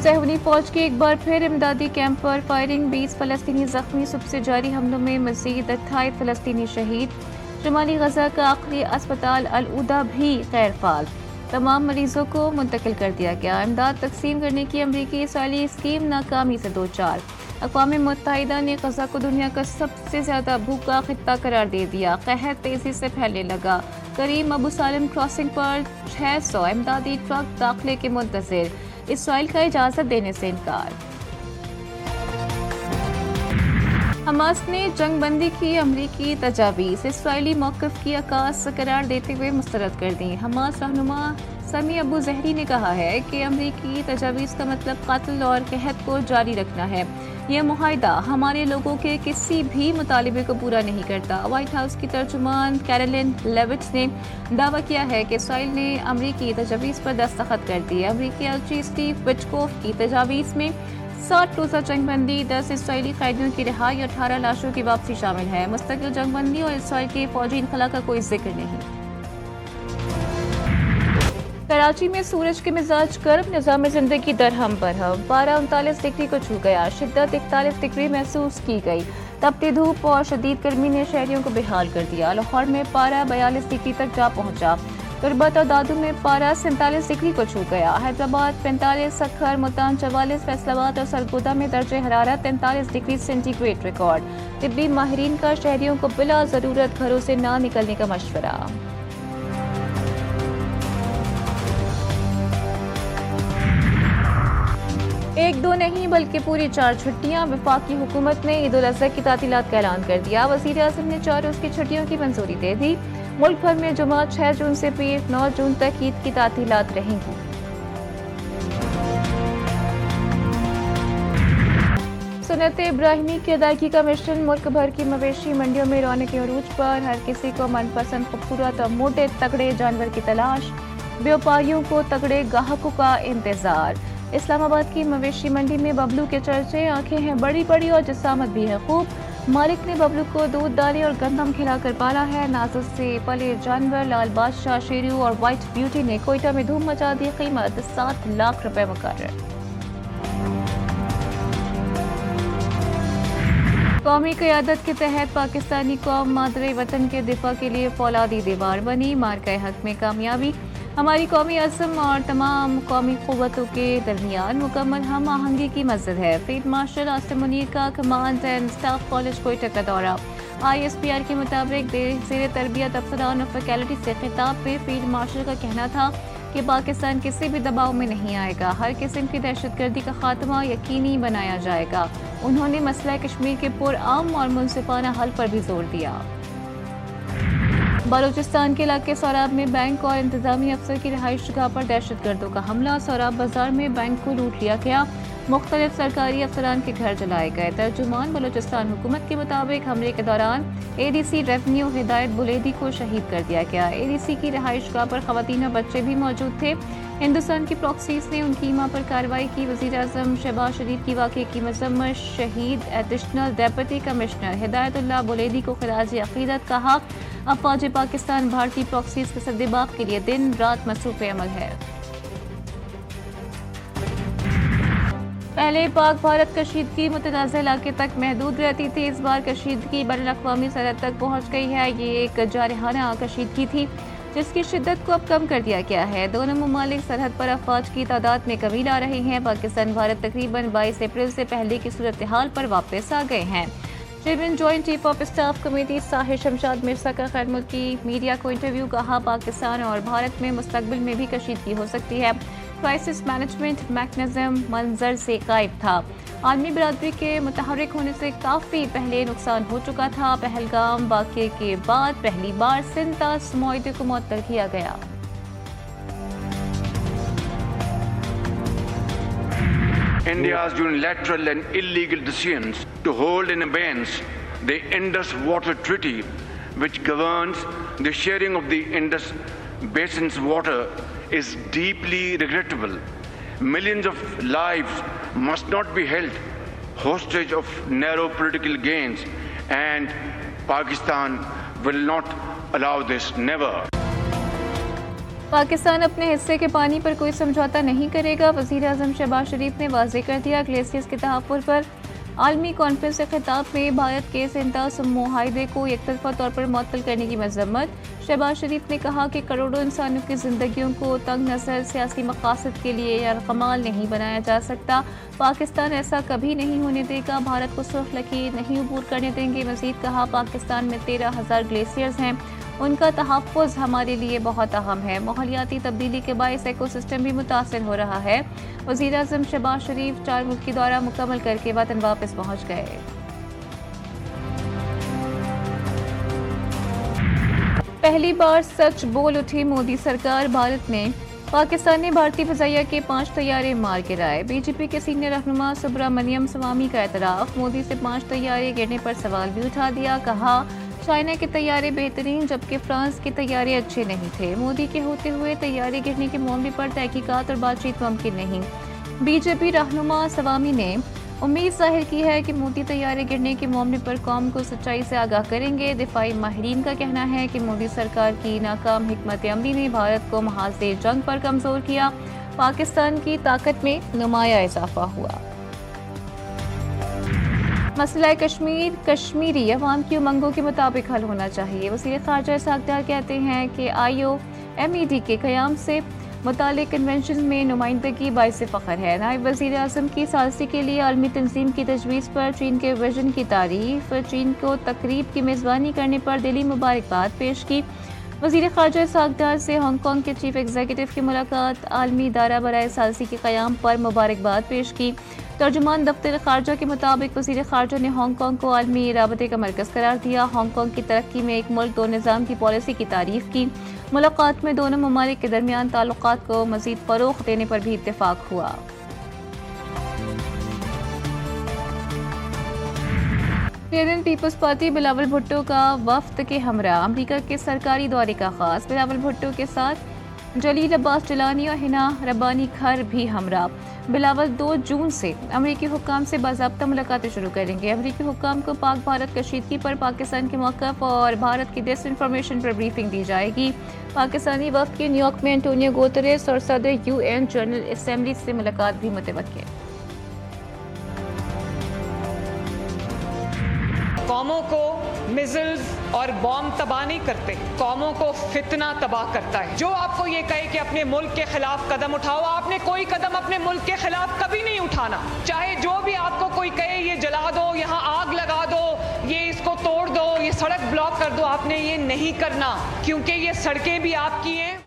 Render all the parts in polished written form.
صہیونی فوج کی ایک بار پھر امدادی کیمپ پر فائرنگ، 20 فلسطینی زخمی، صبح سے جاری حملوں میں مزید 28 فلسطینی شہید۔ شمالی غزہ کا آخری اسپتال العودہ بھی غیر فعال، تمام مریضوں کو منتقل کر دیا گیا۔ امداد تقسیم کرنے کی امریکی اسرائیلی اسکیم ناکامی سے دوچار۔ اقوام متحدہ نے غزہ کو دنیا کا سب سے زیادہ بھوکا خطہ قرار دے دیا، قحط تیزی سے پھیلنے لگا۔ کریم ابو سالم کراسنگ پر 600 امدادی ٹرک داخلے کے منتظر، اسرائیل کا اجازت دینے سے انکار۔ حماس نے جنگ بندی کی امریکی تجاویز اسرائیلی موقف کی عکاس قرار دیتے ہوئے مسترد کر دیں۔ حماس رہنما سمی ابو زہری نے کہا ہے کہ امریکی تجاویز کا مطلب قتل اور قحط کو جاری رکھنا ہے۔ یہ معاہدہ ہمارے لوگوں کے کسی بھی مطالبے کو پورا نہیں کرتا۔ وائٹ ہاؤس کی ترجمان کیرولین لیوٹس نے دعویٰ کیا ہے کہ اسرائیل نے امریکی تجاویز پر دستخط کر دیے۔ امریکی ایلچی اسٹیو وٹکوف کی تجاویز میں 60 روزہ جنگ بندی، 10 اسرائیلی قیدیوں کی رہائی اور 18 لاشوں کی واپسی شامل ہے۔ مستقل جنگ بندی اور اسرائیل کے فوجی انخلا کا کوئی ذکر نہیں۔ کراچی میں سورج کے مزاج گرم، نظام زندگی درہم برہم، پارہ 39 ڈگری کو چھو گیا، شدت 41 ڈگری محسوس کی گئی۔ تپتی دھوپ اور شدید گرمی نے شہریوں کو بحال کر دیا۔ لاہور میں پارہ 42 ڈگری تک جا پہنچا، تربت اور دادو میں پارہ 47 ڈگری کو چھو گیا۔ حیدرآباد 45، سکھر، ملتان 44، فیصل آباد اور سرگودا میں درجہ حرارت 43 ڈگری سینٹی گریڈ ریکارڈ۔ طبی ماہرین کا شہریوں کو بلا ضرورت گھروں سے نہ نکلنے کا مشورہ۔ ایک دو نہیں بلکہ پوری 4 چھٹیاں، وفاقی حکومت نے عید الاضحیٰ کی تعطیلات کا اعلان کر دیا۔ وزیر اعظم نے 4 روز کی چھٹیوں کی منظوری دے دی۔ ملک بھر میں جمعہ 6 جون سے پیر 9 جون تک عید کی تعطیلات رہیں گی۔ سنت ابراہیمی کی ادائیگی کا مشن، ملک بھر کی مویشی منڈیوں میں رونق عروج پر، ہر کسی کو من پسند خوبصورت اور موٹے تگڑے جانور کی تلاش، بیوپاریوں کو تگڑے گاہکوں کا انتظار۔ اسلام آباد کی مویشی منڈی میں ببلو کے چرچے، آنکھیں ہیں بڑی بڑی اور جسامت بھی ہے خوب۔ مالک نے ببلو کو دودھ دانے اور گندم کھلا کر پالا ہے۔ نازک سے پلے جانور لال بادشاہ، شیرو اور وائٹ بیوٹی نے کوئٹہ میں دھوم مچا دی، قیمت 7 لاکھ روپے مقرر۔ قومی قیادت کے تحت پاکستانی قوم مادر وطن کے دفاع کے لیے فولادی دیوار بنی، مارکہ حق میں کامیابی ہماری قومی عزم اور تمام قومی قوتوں کے درمیان مکمل ہم آہنگی کی مزید ہے۔ فیلڈ مارشل عاصم منیر کا command and staff college Quetta کا دورہ۔ ISPR کے مطابق زیر تربیت افسران اور فیکلٹی سے خطاب میں فیلڈ مارشل کا کہنا تھا کہ پاکستان کسی بھی دباؤ میں نہیں آئے گا، ہر قسم کی دہشت گردی کا خاتمہ یقینی بنایا جائے گا۔ انہوں نے مسئلہ کشمیر کے پرامن اور منصفانہ حل پر بھی زور دیا۔ بلوچستان کے علاقے سوراب میں بینک اور انتظامی افسر کی رہائش گاہ پر دہشت گردوں کا حملہ، سوراب بازار میں بینک کو لوٹ لیا گیا، مختلف سرکاری افسران کے گھر جلائے گئے۔ ترجمان بلوچستان حکومت کے مطابق حملے کے دوران ADC ریونیو ہدایت بلیدی کو شہید کر دیا گیا۔ ADC کی رہائش گاہ پر خواتین اور بچے بھی موجود تھے۔ ہندوستان کی پراکسیز نے ان کی ماں پر کارروائی کی۔ وزیر اعظم شہباز شریف کی واقعے کی مذمت، شہید ایڈیشنل ڈپٹی کمشنر ہدایت اللہ بلیدی کو خراج عقیدت کہا۔ افواج پاکستان بھارتی پراکسیز کے سدباب کے لیے دن رات مصروف عمل ہے۔ پہلے پاک بھارت کشیدگی متنازع علاقے تک محدود رہتی تھی، اس بار کشیدگی بین الاقوامی سرحد تک پہنچ گئی ہے۔ یہ ایک جارحانہ کشیدگی تھی جس کی شدت کو اب کم کر دیا گیا ہے۔ دونوں ممالک سرحد پر افواج کی تعداد میں کمی لا رہے ہیں۔ پاکستان بھارت تقریباً 22 اپریل سے پہلے کی صورتحال پر واپس آ گئے ہیں۔ Chairman joint chief of staff committee Sahir Shamshad Mirza کا غیر ملکی میڈیا کو انٹرویو، کہا پاکستان اور بھارت میں مستقبل میں بھی کشیدگی ہو سکتی ہے۔ کرائسس مینجمنٹ میکنزم منظر سے غائب تھا، عالمی برادری کے متحرک ہونے سے کافی پہلے نقصان ہو چکا تھا۔ پہلگام واقعے کے بعد پہلی بار سنتاس معاہدے کو معطل کیا گیا۔ India's unilateral and illegal decisions to hold in abeyance the Indus Water Treaty, which governs the sharing of the Indus Basin's water, is deeply regrettable. Millions of lives must not be held hostage of narrow political gains, and Pakistan will not allow this, never. Pakistan اپنے حصے کے پانی پر کوئی سمجھوتا نہیں کرے گا، وزیر اعظم شہباز شریف نے واضح کر دیا۔ گلیشیئرز کے تحفظ پر عالمی کانفرنس سے خطاب میں بھارت کے سینتاس معاہدے کو یک طرفہ طور پر معطل کرنے کی مذمت۔ شہباز شریف نے کہا کہ کروڑوں انسانوں کی زندگیوں کو تنگ نظر سیاسی مقاصد کے لیے یرغمال نہیں بنایا جا سکتا۔ پاکستان ایسا کبھی نہیں ہونے دے گا، بھارت کو سرخ لکیر نہیں عبور کرنے دیں گے۔ مزید کہا پاکستان میں 13,000 گلیشیئرز ہیں، ان کا تحفظ ہمارے لیے بہت اہم ہے۔ ماحولیاتی تبدیلی کے باعث ایکو سسٹم بھی متاثر ہو رہا ہے۔ وزیر اعظم شہباز شریف 4 ملکی دورہ مکمل کر کے وطن واپس پہنچ گئے۔ پہلی بار سچ بول اٹھی مودی سرکار، بھارت نے پاکستان نے بھارتی فضائیہ کے 5 طیارے مار گرائے۔ بی جے پی کے سینئر رہنما سبرامنیم سوامی کا اعتراف، مودی سے 5 طیارے گرنے پر سوال بھی اٹھا دیا۔ کہا چائنا کے طیارے بہترین جبکہ فرانس کے طیارے اچھے نہیں تھے۔ مودی کے ہوتے ہوئے طیارے گرنے کے معاملے پر تحقیقات اور بات چیت ممکن نہیں۔ بی جے پی رہنما سوامی نے امید ظاہر کی ہے کہ مودی طیارے گرنے کے معاملے پر قوم کو سچائی سے آگاہ کریں گے۔ دفاعی ماہرین کا کہنا ہے کہ مودی سرکار کی ناکام حکمت عملی نے بھارت کو محاذ جنگ پر کمزور کیا، پاکستان کی طاقت میں نمایاں اضافہ ہوا۔ مسئلہ کشمیر کشمیری عوام کی امنگوں کے مطابق حل ہونا چاہیے۔ وزیر خارجہ اسحاق ڈار کہتے ہیں کہ IOMED کے قیام سے متعلق کنونشن میں نمائندگی باعث فخر ہے۔ نائب وزیر اعظم کی ثالثی کے لیے عالمی تنظیم کی تجویز پر چین کے وژن کی تعریف، چین کو تقریب کی میزبانی کرنے پر دلی مبارکباد پیش کی۔ وزیر خارجہ اسحاق ڈار سے ہانگ کانگ کے چیف ایگزیکٹو کی ملاقات، عالمی ادارہ برائے ثالثی کے قیام پر مبارکباد پیش کی۔ ترجمان دفتر خارجہ کے مطابق وزیر خارجہ نے ہانگ کانگ کو عالمی رابطے کا مرکز قرار دیا، ہانگ کانگ کی ترقی میں ایک ملک دو نظام کی پالیسی کی تعریف کی۔ ملاقات میں دونوں ممالک کے درمیان تعلقات کو مزید فروغ دینے پر بھی اتفاق ہوا۔ Indian peoples party Bilawal Bhutto کا وفد کے ہمراہ امریکہ کے سرکاری دورے کا آغاز، بلاول بھٹو کے ساتھ جلیل عباس جیلانی اور حنا ربانی کھر بھی ہمراہ۔ بلاول 2 جون سے امریکی حکام سے باضابطہ ملاقاتیں شروع کریں گے۔ امریکی حکام کو پاک بھارت کشیدگی پر پاکستان کے موقف اور بھارت کی ڈس انفارمیشن پر بریفنگ دی جائے گی۔ پاکستانی وفد کی نیو یارک میں انٹونیو گوتریس اور صدر UN جنرل اسمبلی سے ملاقات بھی متوقع۔ قوموں کو میزلز اور بام تباہ نہیں کرتے، قوموں کو فتنہ تباہ کرتا ہے۔ جو آپ کو یہ کہے کہ اپنے ملک کے خلاف قدم اٹھاؤ، آپ نے کوئی قدم اپنے ملک کے خلاف کبھی نہیں اٹھانا۔ چاہے جو بھی آپ کو کوئی کہے یہ جلا دو، یہاں آگ لگا دو، یہ اس کو توڑ دو، یہ سڑک بلاک کر دو، آپ نے یہ نہیں کرنا، کیونکہ یہ سڑکیں بھی آپ کی ہیں۔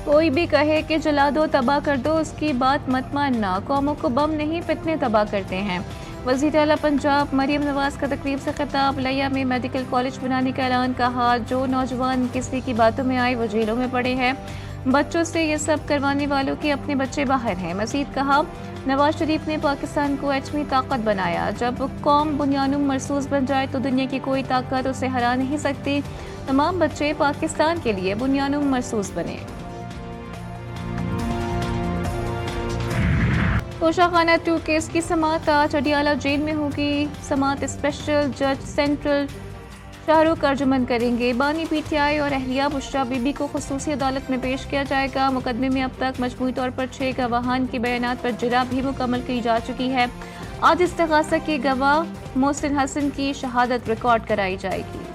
کوئی بھی کہے کہ جلا دو، تباہ کر دو، اس کی بات مت ماننا۔ قوموں کو بم نہیں فتنے تباہ کرتے ہیں۔ وزیر اعلیٰ پنجاب مریم نواز کا تقریب سے خطاب، لیا میں میڈیکل کالج بنانے کا اعلان، کہا جو نوجوان کسی کی باتوں میں آئے وہ جیلوں میں پڑے ہیں، بچوں سے یہ سب کروانے والوں کے اپنے بچے باہر ہیں۔ مزید کہا نواز شریف نے پاکستان کو ایٹمی طاقت بنایا، جب قوم بنیانم مرصوص بن جائے تو دنیا کی کوئی طاقت اسے ہرا نہیں سکتی، تمام بچے پاکستان کے لیے بنیانم مرصوص بنے۔ کوشہ خانہ 2 کیس کی سماعت آج اڈیالہ جیل میں ہوگی۔ سماعت اسپیشل جج سینٹرل شاہ رخ ارجمن کریں گے۔ بانی PTI اور اہلیہ بشریٰ بی بی کو خصوصی عدالت میں پیش کیا جائے گا۔ مقدمے میں اب تک مجموعی طور پر 6 گواہان کے بیانات پر جرح بھی مکمل کی جا چکی ہے۔ آج استغاثہ کے گواہ محسن حسن کی شہادت ریکارڈ کرائی جائے گی۔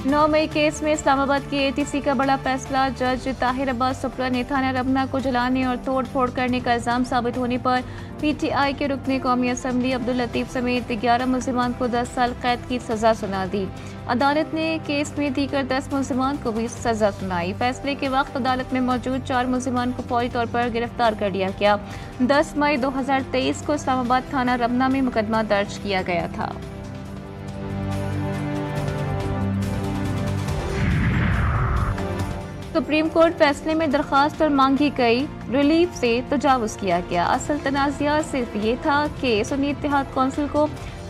9 مئی کیس میں اسلام آباد کی ATC کا بڑا فیصلہ، جج طاہر عباس سپرا نے تھانہ رمنا کو جلانے اور توڑ پھوڑ کرنے کا الزام ثابت ہونے پر PTI کے رکن قومی اسمبلی عبداللطیف سمیت 11 ملزمان کو 10 سال قید کی سزا سنا دی۔ عدالت نے کیس میں دیگر 10 ملزمان کو بھی سزا سنائی۔ فیصلے کے وقت عدالت میں موجود 4 ملزمان کو فوری طور پر گرفتار کر لیا گیا۔ 10 مئی 2023 کو اسلام آباد تھانہ رمنا میں مقدمہ درج کیا گیا تھا۔ سپریم کورٹ فیصلے میں درخواست پر مانگی گئی ریلیف سے تجاوز کیا گیا۔ اصل تنازعہ صرف یہ تھا کہ سنی اتحاد کونسل کو